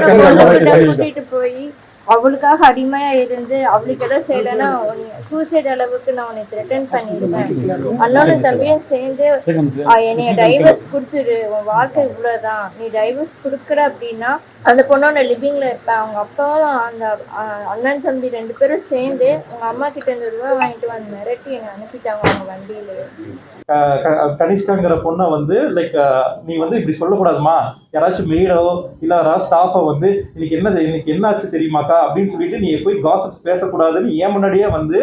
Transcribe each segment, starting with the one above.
கூட்டிட்டு போய் அவளுக்காக அடிமையா இருந்து அவளுக்கு எதாவது செய்யலைன்னா சூசைட் அளவுக்கு நான் உன்னை த்ரெட்டன் பண்ணிருப்பேன். அண்ணனும் தம்பியும் சேர்ந்து என்னைய டைவர்ஸ் கொடுத்துரு, உன் வாழ்க்கை இவ்வளவுதான், நீ டைவர்ஸ் கொடுக்குற அப்படின்னா அந்த பொண்ணோட லிவிங்ல இருப்பேன். அவங்க அப்பாவும் அந்த அண்ணன் தம்பி 2 பேரும் சேர்ந்து உங்க அம்மா கிட்ட இருந்து ரூபா வாங்கிட்டு வந்து மிரட்டி என்னை அனுப்பிட்டாங்க அவங்க வண்டியில. கனிஷ்காங்கிற பொண்ணை வந்து லைக் நீ வந்து இப்படி சொல்லக்கூடாதுமா, யாராச்சும் மெய்டோ இல்ல யாராவது ஸ்டாஃபை வந்து இன்னைக்கு என்ன ஆச்சு தெரியுமாக்கா அப்படின்னு சொல்லிட்டு நீ போய் காசிப்ஸ் பேசக்கூடாதுன்னு ஏன் முன்னாடியே வந்து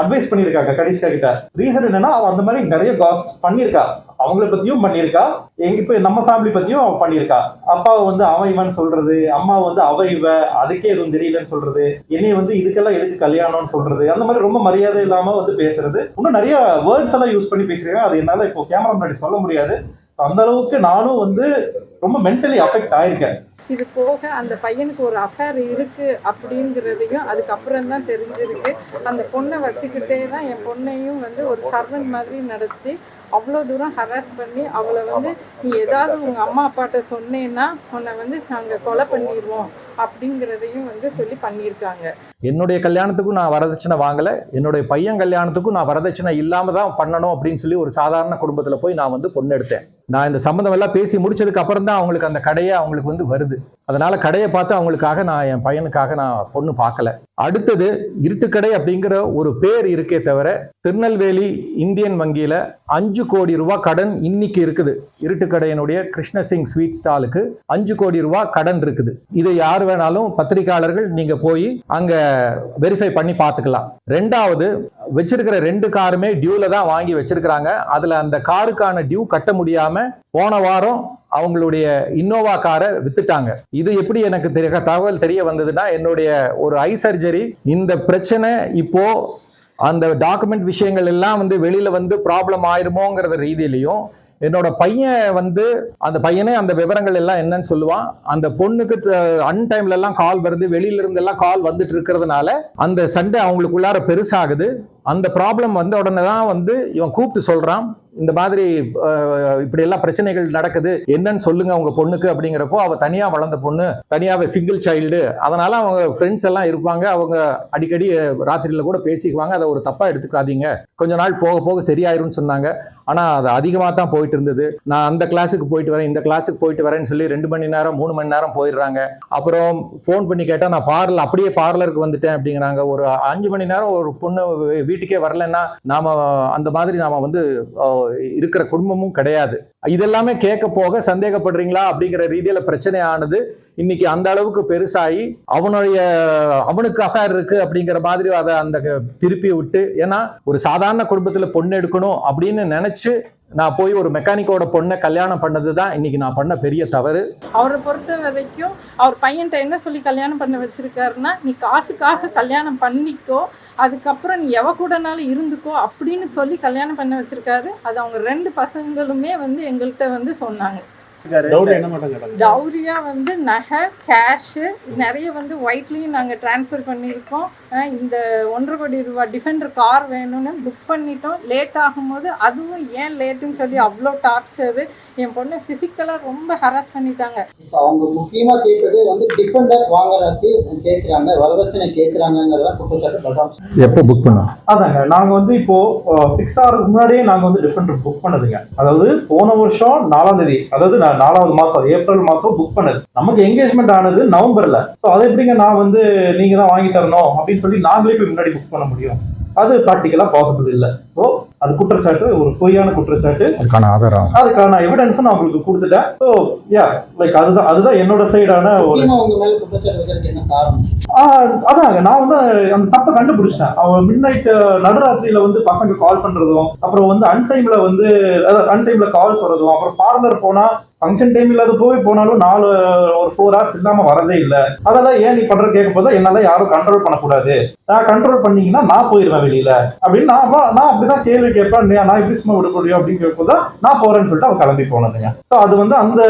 அட்வைஸ் பண்ணியிருக்காங்க கனிஷ்கா கிட்ட. ரீசன் என்னன்னா அவன் அந்த மாதிரி நிறைய காசிப்ஸ் பண்ணியிருக்கா, அவங்கள பத்தியும் பண்ணியிருக்கா, இப்ப நம்ம ஃபேமிலி பத்தியும் அவன் பண்ணியிருக்கா. அப்பாவை வந்து அவன் இவன் சொல்றது, அம்மா வந்து அவ இவ அதுக்கே எதுவும் தெரியலன்னு சொல்றது, என்னைய வந்து இதுக்கெல்லாம் எதுக்கு கல்யாணம்னு சொல்றது, அந்த மாதிரி ரொம்ப மரியாதை இல்லாம வந்து பேசுறது, இன்னும் நிறைய வேர்ட்ஸ் எல்லாம் யூஸ் பண்ணி பேசுறாங்க. அது என்னால இப்போ கேமரா முன்னாடி சொல்ல முடியாது. அந்த அளவுக்கு நானும் வந்து ரொம்ப மென்டலி அஃபெக்ட் ஆயிருக்கேன். இது போக அந்த பையனுக்கு ஒரு அஃபேர் இருக்கு அப்படிங்கிறதையும் அதுக்கப்புறம் தான் தெரிஞ்சிருக்கு. அந்த பொண்ணை வச்சுக்கிட்டே தான் என் பொண்ணையும் வந்து ஒரு சர்வன்ட் மாதிரி நடத்தி அவ்வளோ தூரம் ஹராஸ் பண்ணி அவளை வந்து நீ ஏதாவது உங்கள் அம்மா அப்பாட்ட சொன்னேன்னா உன்னை வந்து நாங்கள் கொலை பண்ணிடுவோம் அப்படிங்கிறதையும் வந்து சொல்லி பண்ணியிருக்காங்க. என்னுடைய கல்யாணத்துக்கும் நான் வரதட்சணை வாங்கலை, என்னுடைய பையன் கல்யாணத்துக்கும் நான் வரதட்சணை இல்லாமல் தான் பண்ணணும் அப்படின்னு சொல்லி ஒரு சாதாரண குடும்பத்தில் போய் நான் வந்து பொண்ணு எடுத்தேன். நான் இந்த சம்மந்தம் எல்லாம் பேசி முடிச்சதுக்கு அப்புறம் தான் அவங்களுக்கு அந்த கடையை அவங்களுக்கு வந்து வருது. அதனால கடையை பார்த்து அவங்களுக்காக நான் என் பையனுக்காக நான் பொண்ணு பார்க்கல. அடுத்தது இருட்டுக்கடை அப்படிங்கிற ஒரு பேர் இருக்கே தவிர திருநெல்வேலி இந்தியன் வங்கியில 5 கோடி ரூபாய் கடன் இன்னைக்கு இருக்குது. இருட்டுக்கடையினுடைய கிருஷ்ணசிங் ஸ்வீட் ஸ்டாலுக்கு 5 கோடி ரூபாய் கடன் இருக்குது. இதை யார் வேணாலும் பத்திரிகையாளர்கள் நீங்க போய் அங்க வெரிஃபை பண்ணி பார்த்துக்கலாம். ரெண்டாவது, வச்சிருக்கிற 2 காருமே டியூல தான் வாங்கி வச்சிருக்கிறாங்க. அதுல அந்த காருக்கான டியூ கட்ட முடியாம போன வாரம் அவங்களுடைய இன்னோவா காரை வித்துட்டாங்க. இது எப்படி எனக்கு தகவல் தெரிய வந்ததுன்னா, என்னுடைய ஒரு ஐ சர்ஜரி இந்த பிரச்சனை இப்போ அந்த டாக்குமெண்ட் விஷயங்கள் எல்லாம் வந்து வெளியில வந்து ப்ராப்ளம் ஆயிருமோங்கிறத ரீதியிலையும் என்னோட பையன் வந்து அந்த பையனே அந்த விவரங்கள் எல்லாம் என்னன்னு சொல்லுவான். அந்த பொண்ணுக்கு அன்டைம்ல எல்லாம் கால் வருது, வெளியில இருந்து எல்லாம் கால் வந்துட்டு இருக்கிறதுனால அந்த சண்டை அவங்களுக்குள்ளார பெருசாகுது. அந்த ப்ராப்ளம் வந்த உடனே தான் வந்து இவன் கூப்பிட்டு சொல்றான், இந்த மாதிரி இப்படி எல்லாம் பிரச்சனைகள் நடக்குது, என்னன்னு சொல்லுங்க உங்க பொண்ணுக்கு அப்படிங்கிறப்போ அவ தனியா வளர்ந்த பொண்ணு, தனியாவே சிங்கிள் சைல்டு, அதனால அவங்க ஃப்ரெண்ட்ஸ் எல்லாம் இருப்பாங்க, அவங்க அடிக்கடி ராத்திரியில கூட பேசிக்குவாங்க, அதை ஒரு தப்பா எடுத்துக்காதீங்க, கொஞ்ச நாள் போக போக சரியாயிரும்னு சொன்னாங்க. ஆனா அது அதிகமாக தான் போயிட்டு இருந்தது. நான் அந்த கிளாஸுக்கு போயிட்டு வரேன், இந்த கிளாஸுக்கு போயிட்டு வரேன்னு சொல்லி 2 மணி நேரம் 3 மணி நேரம் போயிடுறாங்க. அப்புறம் ஃபோன் பண்ணி கேட்டா நான் அப்படியே பார்லருக்கு வந்துட்டேன் அப்படிங்கிறாங்க. ஒரு 5 மணி நேரம் ஒரு பொண்ணு வீட்டுக்கே வரலன்னா அந்த மாதிரி நாம வந்து இருக்கிற குடும்பமும் கிடையாது. இதெல்லாமே கேட்க போக சந்தேகப்படுறீங்களா அப்படிங்கிற ரீதியில பிரச்சனை ஆனது இன்னைக்கு அந்த அளவுக்கு பெருசாகி அவனுக்கு அஃபேர் இருக்கு அப்படிங்கிற மாதிரி அதை அந்த திருப்பி விட்டு, ஏன்னா ஒரு சாதாரண குடும்பத்துல பொண்ணு எடுக்கணும் அப்படின்னு நினைச்சு நான் போய் ஒரு மெக்கானிக்கோட பொண்ணை கல்யாணம் பண்ணதுதான் இன்னைக்கு நான் பண்ண பெரிய தவறு. அவரை பொறுத்த வரைக்கும் அவர் பையன்கிட்ட என்ன சொல்லி கல்யாணம் பண்ண வச்சிருக்காருன்னா, நீ காசுக்காக கல்யாணம் பண்ணிக்கோ, அதுக்கப்புறம் நீ எவ கூடனாலும் இருந்துக்கோ அப்படின்னு சொல்லி கல்யாணம் பண்ண வச்சிருக்காரு. அது அவங்க 2 பசங்களுமே வந்து எங்கள்கிட்ட வந்து சொன்னாங்க. டவுரியா வந்து நகை, கேஷு நிறைய வந்து ஒயிட்லையும் நாங்கள் டிரான்ஸ்ஃபர் பண்ணியிருக்கோம். இந்த 1.5 கோடி ரூபாய் டிஃபெண்டர் கார் வேணும்னு புக் பண்ணிட்டோம். லேட் ஆகும்போது அதுவும் ஏன் லேட்டுன்னு சொல்லி அவ்வளோ டார்ச்சரு. என் பொண்ணு ஃபிசிக்கலாக ரொம்ப ஹராஸ் பண்ணிட்டாங்க. இப்போ அவங்க முக்கியமாக கேட்கறதே வந்து டிஃபெண்டர் வாங்குறதுக்கு கேட்குறாங்க, வரதட்சணை கேட்குறாங்கிறத குற்றச்சாட்டு. எப்போ புக் பண்ணோம்? அதாங்க நாங்கள் வந்து இப்போ ஃபிக்ஸ் ஆகிறதுக்கு முன்னாடியே நாங்கள் வந்து டிஃபெண்டர் புக் பண்ணதுங்க. அதாவது போன வருஷம் 4ஆம் தேதி, அதாவது 4வது மாதம் ஏப்ரல் மாதம் புக் பண்ணது. நமக்கு என்கேஜ்மெண்ட் ஆனது நவம்பர்ல. ஸோ அதை எப்படிங்க நான் வந்து நீங்க தான் வாங்கி தரணும் அப்படின்னு சொல்லி நாங்களே போய் முன்னாடி புக் பண்ண முடியும்? அது ப்ராக்டிக்கலா பாசிபிள் இல்லை. ஸோ அது குற்றச்சாட்டு, ஒரு பொய்யான குற்றச்சாட்டு. அதுக்கான ஆதாரம், அதுக்கான எவிடன்ஸும் நான் உங்களுக்கு கொடுத்துட்டேன். ஸோ யா லைக் அதுதான் என்னோட சைடான ஒரு அதாங்க. நான் வந்து அந்த தப்பை கண்டுபிடிச்சிட்டேன். அவன் மிட் நைட் நடுராத்திரியில வந்து பசங்க கால் பண்றதும், அப்புறம் வந்து அன்டைம்ல கால்ஸ் வர்றதும், அப்புறம் பார்லர் போனா ஃபங்க்ஷன் டைம் இல்லாத போனாலும் 4 ஹவர்ஸ் இல்லாம வரதே இல்லை. அதெல்லாம் ஏன் நீ பண்ற கேட்க போதா என்னால யாரும் கண்ட்ரோல் பண்ணக்கூடாது, நான் கண்ட்ரோல் பண்ணீங்கன்னா நான் போயிடுவேன் வெளியில அப்படின்னு நான் அப்படிதான் கேள்வி கேட்பேன். நான் எப்படி சும்மா விட முடியும் அப்படின்னு கேட்போதா நான் போறேன்னு சொல்லிட்டு அவன் கிளம்பி போனதுங்க. ஸோ அது வந்து அந்த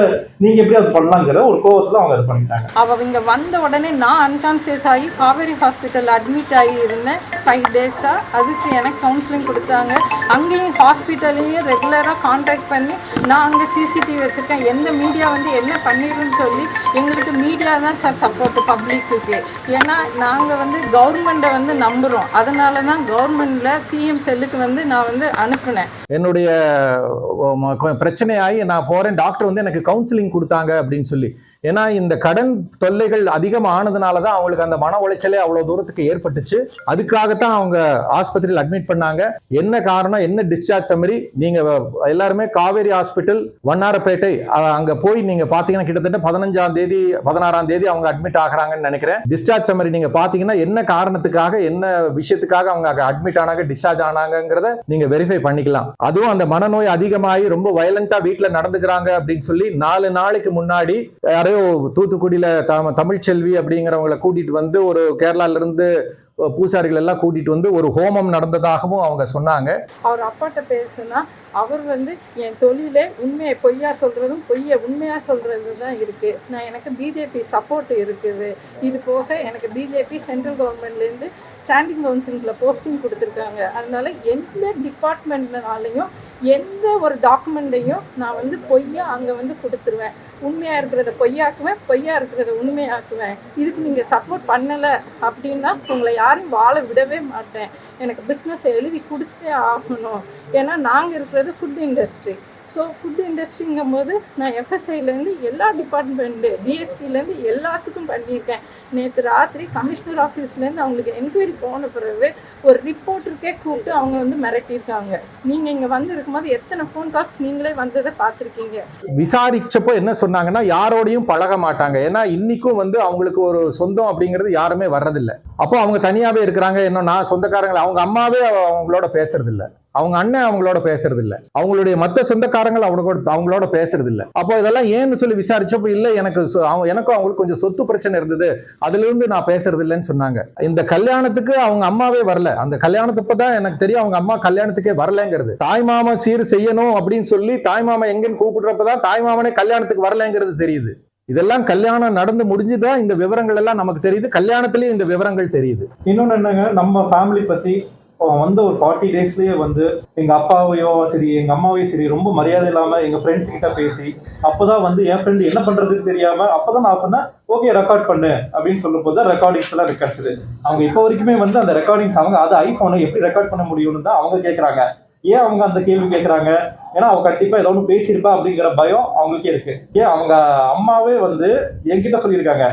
நீங்க எப்படி அது பண்ணலாங்கிற ஒரு கோவத்துல அவங்க அது பண்ணிட்டாங்க. அவ இங்க வந்த உடனே நான் அன்கான்சியஸ் ஆகி காவேரி ஹாஸ்பிட்டல் அட்மிட் ஆகி இருந்தேன் 5 டேஸா. அதுக்கு எனக்கு கவுன்சிலிங் கொடுத்தாங்க. அங்கேயும் ஹாஸ்பிட்டல்லையும் ரெகுலராக கான்டாக்ட் பண்ணி நான் அங்கே சிசிடிவி வச்சிருக்கேன், எந்த மீடியா வந்து என்ன பண்ணிடுன்னு சொல்லி எங்களுக்கு மீடியா தான் சார் சப்போர்ட் பப்ளிக்கு. ஏன்னா நாங்கள் வந்து கவர்மெண்ட்டை வந்து நம்புகிறோம். அதனால தான் கவர்மெண்ட்டில் சிஎம் செல்லுக்கு வந்து நான் வந்து அனுப்புனேன். என்னுடைய பிரச்சனையாகி நான் போறேன், டாக்டர் வந்து எனக்கு கவுன்சிலிங் கொடுத்தாங்க அப்படின்னு சொல்லி. ஏன்னா இந்த கடன் தொல்லைகள் அதிகம் ஆனதுனால தான் அவங்களுக்கு அந்த மன உளைச்சலே அவ்வளவு தூரத்துக்கு ஏற்பட்டுச்சு. அதுக்காகத்தான் அவங்க ஆஸ்பத்திரியில் அட்மிட் பண்ணாங்க. என்ன காரணம், என்ன டிஸ்சார்ஜ் சம்மரி, நீங்க எல்லாருமே காவேரி ஹாஸ்பிட்டல் வண்ணாரப்பேட்டை அங்க போய் நீங்க பாத்தீங்கன்னா கிட்டத்தட்ட 15ஆம் தேதி 16ஆம் தேதி அவங்க அட்மிட் ஆகிறாங்கன்னு நினைக்கிறேன். டிஸ்சார்ஜ் சம்மரி நீங்க பாத்தீங்கன்னா என்ன காரணத்துக்காக என்ன விஷயத்துக்காக அவங்க அட்மிட் ஆனாங்க, டிஸ்சார்ஜ் ஆனாங்கிறத நீங்க வெரிஃபை பண்ணிக்கலாம். அதுவும் அந்த மனநோய் அதிகமாகி ரொம்ப வயலண்டா வீட்டுல நடந்துக்கிறாங்க அப்படின்னு சொல்லி 4 நாளைக்கு முன்னாடி யாரையோ தூத்துக்குடியில தமிழ்ச்செல்வி அப்படிங்கிறவங்களை கூட்டிட்டு வந்து ஒரு கேரளால இருந்து பூசாரிகள் எல்லாம் கூட்டிட்டு வந்து ஒரு ஹோமம் நடந்ததாகவும் அவங்க சொன்னாங்க. அவர் அப்பாட்ட பேசுனா அவர் வந்து என் தொழிலே உண்மையை பொய்யா சொல்றதும் பொய்யை உண்மையா சொல்றது தான் இருக்கு. நான் எனக்கு பிஜேபி சப்போர்ட் இருக்குது. இது போக எனக்கு பிஜேபி சென்ட்ரல் கவர்மெண்ட்லேருந்து ஸ்டாண்டிங் கவுன்சிலில் போஸ்டிங் கொடுத்துருக்காங்க. அதனால எந்த டிபார்ட்மெண்ட்னாலையும் எந்த ஒரு டாக்குமெண்ட்டையும் நான் வந்து பொய்யா அங்கே வந்து கொடுத்துருவேன். உண்மையாக இருக்கிறத பொய்யாக்குவேன், பொய்யா இருக்கிறத உண்மையாக்குவேன். இதுக்கு நீங்கள் சப்போர்ட் பண்ணலை அப்படின்னா உங்களை யாரும் வாழ விடவே மாட்டேன். எனக்கு பிஸ்னஸை எழுதி கொடுத்தே ஆகணும். ஏன்னா நாங்கள் இருக்கிறது ஃபுட் இண்டஸ்ட்ரி. ஸோ ஃபுட் இண்டஸ்ட்ரிங்கும் போது நான் எஃப்எஸ்ஐலேருந்து எல்லா டிபார்ட்மெண்ட்டு டிஎஸ்டிலேருந்து எல்லாத்துக்கும் பண்ணியிருக்கேன். நேற்று ராத்திரி கமிஷனர் ஆஃபீஸ்லேருந்து அவங்களுக்கு என்கொயரி போன பிறகு ஒரு ரிப்போர்ட்டருக்கே கூப்பிட்டு அவங்க வந்து மிரட்டியிருக்காங்க. நீங்கள் இங்கே வந்து இருக்கும்போது எத்தனை ஃபோன் கால்ஸ் நீங்களே வந்ததை பார்த்துருக்கீங்க. விசாரிச்சப்போ என்ன சொன்னாங்கன்னா யாரோடையும் பழக மாட்டாங்க. ஏன்னா இன்னைக்கும் வந்து அவங்களுக்கு ஒரு சொந்தம் அப்படிங்கிறது யாருமே வர்றதில்லை. அப்போ அவங்க தனியாவே இருக்கிறாங்க. இன்னும் நான் சொந்தக்காரங்களை அவங்க அம்மாவே அவங்களோட பேசுறது இல்லை, அவங்க அண்ணன் அவங்களோட பேசுறது இல்லை, அவங்களுடைய மற்ற சொந்தக்காரங்கள் அவங்களோட பேசுறது இல்லை. அப்போ இதெல்லாம் ஏன்னு சொல்லி விசாரிச்சப்போ இல்லை எனக்கும் அவங்களுக்கு கொஞ்சம் சொத்து பிரச்சனை இருந்தது, அதுல இருந்து நான் பேசுறது இல்லைன்னு சொன்னாங்க. இந்த கல்யாணத்துக்கு அவங்க அம்மாவே வரல. அந்த கல்யாணத்துப்பதான் எனக்கு தெரியும் அவங்க அம்மா கல்யாணத்துக்கே வரலங்கிறது. தாய்மாமா சீர் செய்யணும் அப்படின்னு சொல்லி தாய்மாமா எங்கன்னு கூப்பிடுறப்பதான் தாய்மாமனே கல்யாணத்துக்கு வரலங்கிறது தெரியுது. இதெல்லாம் கல்யாணம் நடந்து முடிஞ்சுதான் இந்த விவரங்கள் எல்லாம் நமக்கு தெரியுது. கல்யாணத்திலேயே இந்த விவரங்கள் தெரியுது. இன்னொன்னு என்னங்க, நம்ம ஃபேமிலி பத்தி வந்து ஒரு 40 டேஸ்லயே வந்து எங்க அப்பாவையோ சரி எங்க அம்மாவையும் சரி ரொம்ப மரியாதை இல்லாம எங்க ஃப்ரெண்ட்ஸ் கிட்ட பேசி அப்பதான் வந்து என் ஃப்ரெண்டு என்ன பண்றதுன்னு தெரியாம அப்பதான் நான் சொன்னேன் ஓகே ரெக்கார்ட் பண்ணு அப்படின்னு சொல்லும் போது ரெக்கார்டிங்ஸ் எல்லாம் ரெக்கார்ட்ஸ். அவங்க இப்போ வரைக்குமே வந்து அந்த ரெக்கார்டிங்ஸ் அவங்க அது ஐபோனை எப்படி ரெக்கார்ட் பண்ண முடியும்னு தான் அவங்க கேட்கறாங்க. ஏன் அவங்க அந்த கேள்வி கேட்கறாங்க? ஏன்னா அவங்க கண்டிப்பா ஏதோ ஒன்று பேசியிருப்பா அப்படிங்கிற பயம் அவங்களுக்கே இருக்கு. ஏன் அவங்க அம்மாவே வந்து என்கிட்ட சொல்லியிருக்காங்க,